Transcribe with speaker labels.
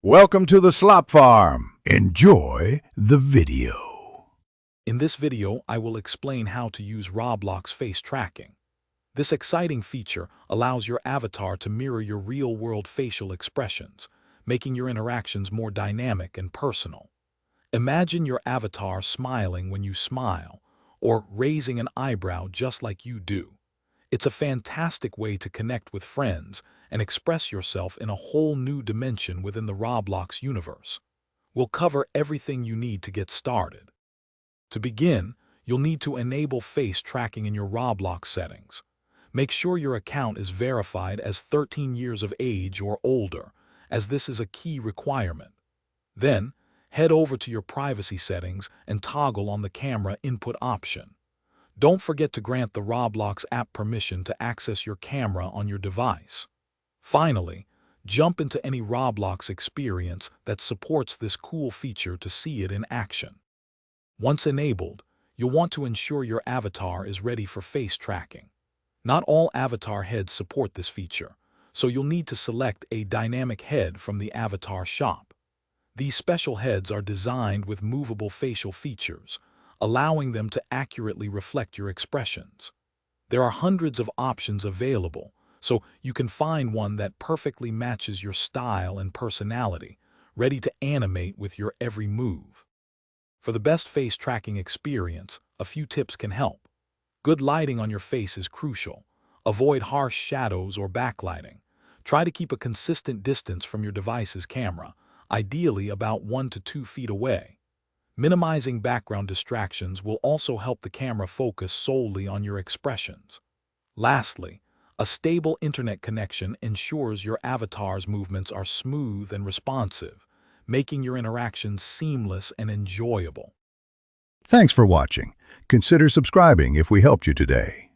Speaker 1: Welcome to the Slop Farm. Enjoy the video.
Speaker 2: In this video, I will explain how to use Roblox face tracking. This exciting feature allows your avatar to mirror your real-world facial expressions, making your interactions more dynamic and personal. Imagine your avatar smiling when you smile, or raising an eyebrow just like you do. It's a fantastic way to connect with friends and express yourself in a whole new dimension within the Roblox universe. We'll cover everything you need to get started. To begin, you'll need to enable face tracking in your Roblox settings. Make sure your account is verified as 13 years of age or older, as this is a key requirement. Then, head over to your privacy settings and toggle on the camera input option. Don't forget to grant the Roblox app permission to access your camera on your device. Finally, jump into any Roblox experience that supports this cool feature to see it in action. Once enabled, you'll want to ensure your avatar is ready for face tracking. Not all avatar heads support this feature, so you'll need to select a dynamic head from the avatar shop. These special heads are designed with movable facial features, allowing them to accurately reflect your expressions. There are hundreds of options available, so you can find one that perfectly matches your style and personality, ready to animate with your every move. For the best face tracking experience, a few tips can help. Good lighting on your face is crucial. Avoid harsh shadows or backlighting. Try to keep a consistent distance from your device's camera, ideally about 1 to 2 feet away. Minimizing background distractions will also help the camera focus solely on your expressions. Lastly, a stable internet connection ensures your avatar's movements are smooth and responsive, making your interactions seamless and enjoyable.
Speaker 1: Thanks for watching. Consider subscribing if we helped you today.